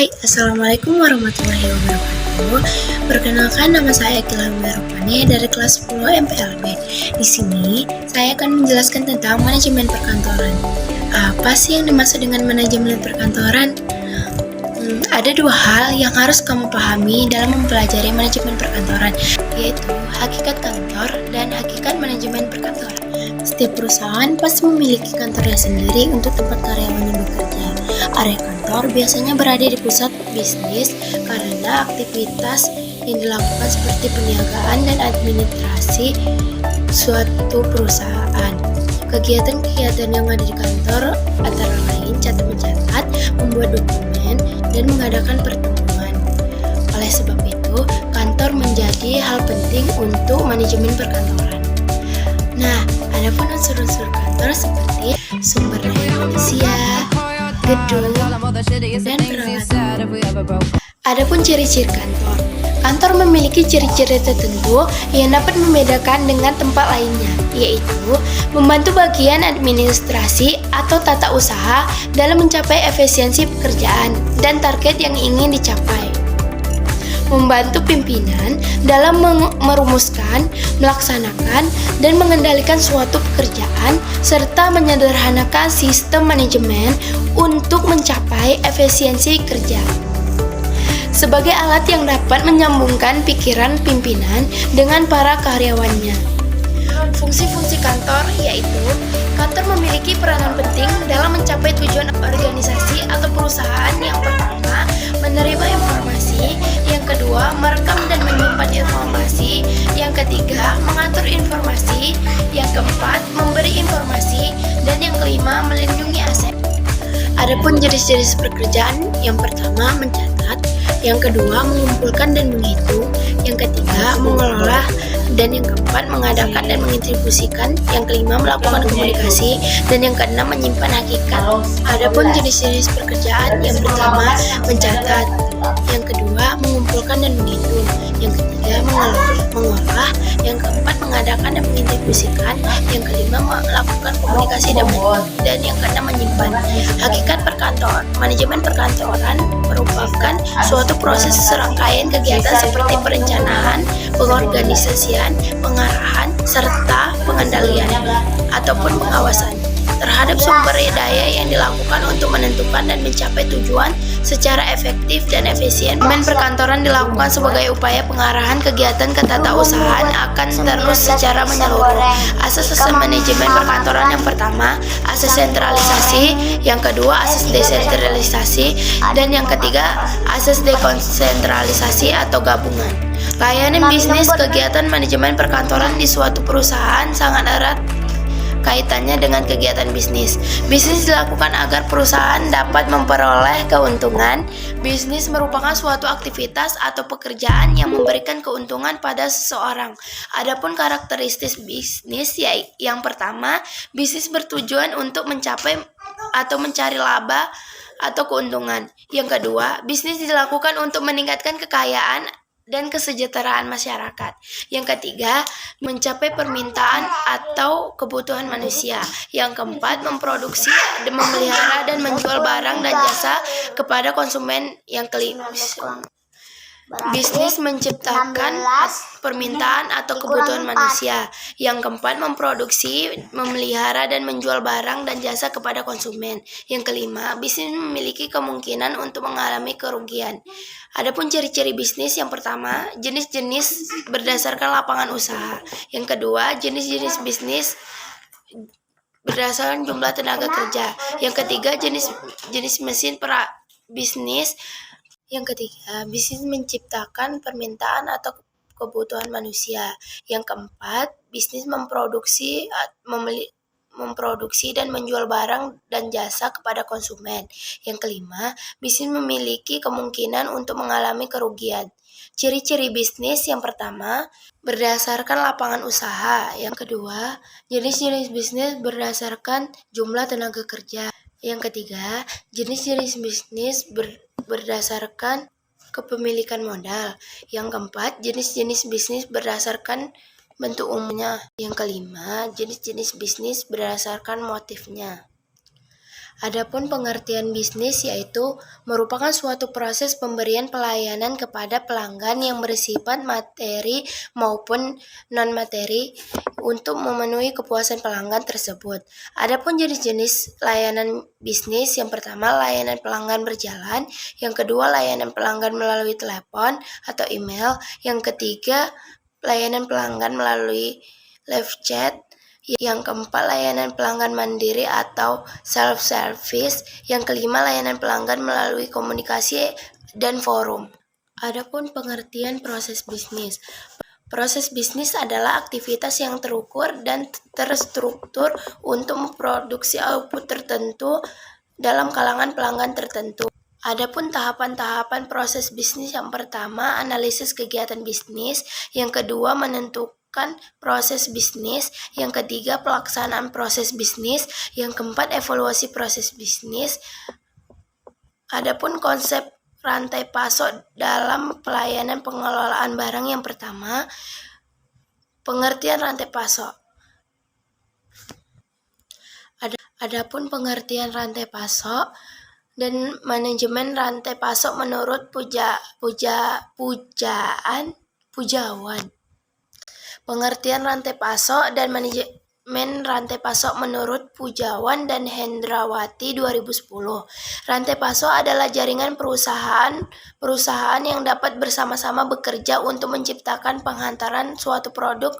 Hai, Assalamualaikum warahmatullahi wabarakatuh. Perkenalkan, nama saya Akila Merupani dari kelas 10 MPLB. Di sini, saya akan menjelaskan tentang manajemen perkantoran. Apa sih yang dimaksud dengan manajemen perkantoran? Ada dua hal yang harus kamu pahami dalam mempelajari manajemen perkantoran, yaitu hakikat kantor dan hakikat manajemen perkantoran. Setiap perusahaan pasti memiliki kantornya sendiri untuk tempat karyawannya bekerja. Area kantor biasanya berada di pusat bisnis karena aktivitas yang dilakukan seperti peniagaan dan administrasi suatu perusahaan. Kegiatan-kegiatan yang ada di kantor antara lain mencatat, membuat dokumen, dan mengadakan pertemuan. Oleh sebab itu, kantor menjadi hal penting untuk manajemen perkantoran. Nah, ada pun unsur-unsur kantor seperti sumber daya manusia, gedung, dan peralatan. Adapun ciri-ciri kantor. Kantor memiliki ciri-ciri tertentu yang dapat membedakan dengan tempat lainnya, yaitu membantu bagian administrasi atau tata usaha dalam mencapai efisiensi pekerjaan dan target yang ingin dicapai. Membantu pimpinan dalam merumuskan, melaksanakan, dan mengendalikan suatu pekerjaan, serta menyederhanakan sistem manajemen untuk mencapai efisiensi kerja. Sebagai alat yang dapat menyambungkan pikiran pimpinan dengan para karyawannya. Fungsi-fungsi kantor yaitu kantor memiliki peranan penting dalam mencapai tujuan organisasi atau perusahaan. Yang pertama, menerima informasi. Yang kedua, merekam dan menyimpan informasi. Yang ketiga, mengatur informasi. Yang keempat, memberi informasi. Dan yang kelima, melindungi aset. Adapun jenis-jenis pekerjaan, yang pertama mencatat, yang kedua mengumpulkan dan menghitung, yang ketiga mengelola, dan yang keempat mengadakan dan mendistribusikan, yang kelima melakukan komunikasi, dan yang keenam menyimpan hakikat. Adapun jenis-jenis pekerjaan, yang pertama mencatat, yang kedua mengumpulkan dan menghitung, yang ketiga mengolah, yang keempat mengadakan dan mendistribusikan, yang kelima melakukan komunikasi dan yang keenam menyimpan. Hakikat perkantoran. Manajemen perkantoran merupakan suatu proses serangkaian kegiatan seperti perencanaan, pengorganisasian, pengarahan, serta pengendalian ataupun pengawasan terhadap sumber daya yang dilakukan untuk menentukan dan mencapai tujuan secara efektif dan efisien. Manajemen perkantoran dilakukan sebagai upaya pengarahan kegiatan ketatausahaan akan terus secara menyeluruh. Asas-asas manajemen perkantoran, yang pertama, asas sentralisasi, yang kedua, asas desentralisasi, dan yang ketiga, asas dekonsentralisasi atau gabungan. Layanan bisnis. Kegiatan manajemen perkantoran di suatu perusahaan sangat erat kaitannya dengan kegiatan bisnis. Bisnis dilakukan agar perusahaan dapat memperoleh keuntungan. Bisnis merupakan suatu aktivitas atau pekerjaan yang memberikan keuntungan pada seseorang. Adapun karakteristik bisnis, yang pertama, bisnis bertujuan untuk mencapai atau mencari laba atau keuntungan. Yang kedua, bisnis dilakukan untuk meningkatkan kekayaan dan kesejahteraan masyarakat. Yang ketiga, mencapai permintaan atau kebutuhan manusia. Yang keempat, memproduksi, memelihara, dan menjual barang dan jasa kepada konsumen. Yang kelima, bisnis menciptakan permintaan atau kebutuhan manusia. Yang keempat, memproduksi, memelihara, dan menjual barang dan jasa kepada konsumen. Yang kelima, bisnis memiliki kemungkinan untuk mengalami kerugian. Adapun ciri-ciri bisnis, yang pertama, jenis-jenis berdasarkan lapangan usaha. Yang kedua, jenis-jenis bisnis berdasarkan jumlah tenaga kerja. Yang ketiga, jenis mesin bisnis. Yang ketiga, bisnis menciptakan permintaan atau kebutuhan manusia. Yang keempat, bisnis memproduksi dan menjual barang dan jasa kepada konsumen. Yang kelima, bisnis memiliki kemungkinan untuk mengalami kerugian. Ciri-ciri bisnis, yang pertama, berdasarkan lapangan usaha. Yang kedua, jenis-jenis bisnis berdasarkan jumlah tenaga kerja. Yang ketiga, jenis-jenis bisnis berdasarkan kepemilikan modal. Yang keempat, jenis-jenis bisnis berdasarkan bentuk umumnya. Yang kelima, jenis-jenis bisnis berdasarkan motifnya. Adapun pengertian bisnis yaitu merupakan suatu proses pemberian pelayanan kepada pelanggan yang bersifat materi maupun non-materi untuk memenuhi kepuasan pelanggan tersebut. Adapun jenis-jenis layanan bisnis, yang pertama layanan pelanggan berjalan, yang kedua layanan pelanggan melalui telepon atau email, yang ketiga layanan pelanggan melalui live chat, yang keempat layanan pelanggan mandiri atau self-service, yang kelima layanan pelanggan melalui komunikasi dan forum. Adapun pengertian proses bisnis. Proses bisnis adalah aktivitas yang terukur dan terstruktur untuk memproduksi output tertentu dalam kalangan pelanggan tertentu. Adapun tahapan-tahapan proses bisnis, yang pertama analisis kegiatan bisnis, yang kedua menentukan proses bisnis, yang ketiga pelaksanaan proses bisnis, yang keempat evaluasi proses bisnis. Adapun konsep rantai pasok dalam pelayanan pengelolaan barang, yang pertama pengertian rantai pasok. Adapun pengertian rantai pasok dan manajemen rantai pasok menurut Pujawan. Pengertian rantai pasok dan manajemen rantai pasok menurut Pujawan dan Hendrawati 2010. Rantai pasok adalah jaringan perusahaan yang dapat bersama-sama bekerja untuk menciptakan penghantaran suatu produk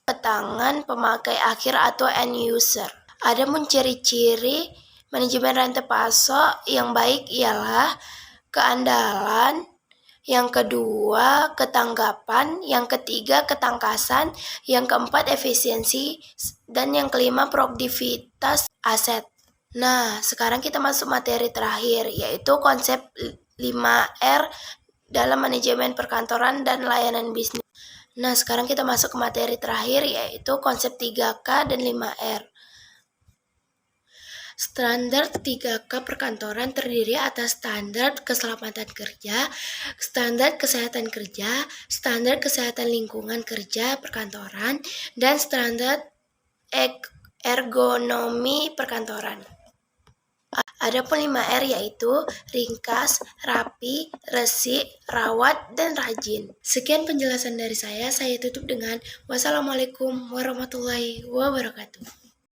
ke tangan pemakai akhir atau end user. Adapun ciri-ciri manajemen rantai pasok yang baik ialah keandalan, yang kedua ketanggapan, yang ketiga ketangkasan, yang keempat efisiensi, dan yang kelima produktivitas aset. Nah, sekarang kita masuk materi terakhir, yaitu konsep 5R dalam manajemen perkantoran dan layanan bisnis. Nah, sekarang kita masuk ke materi terakhir, yaitu konsep 3K dan 5R. Standar 3K perkantoran terdiri atas standar keselamatan kerja, standar kesehatan kerja, standar kesehatan lingkungan kerja perkantoran, dan standar ergonomi perkantoran. Adapun 5R yaitu ringkas, rapi, resik, rawat, dan rajin. Sekian penjelasan dari saya tutup dengan wassalamualaikum warahmatullahi wabarakatuh.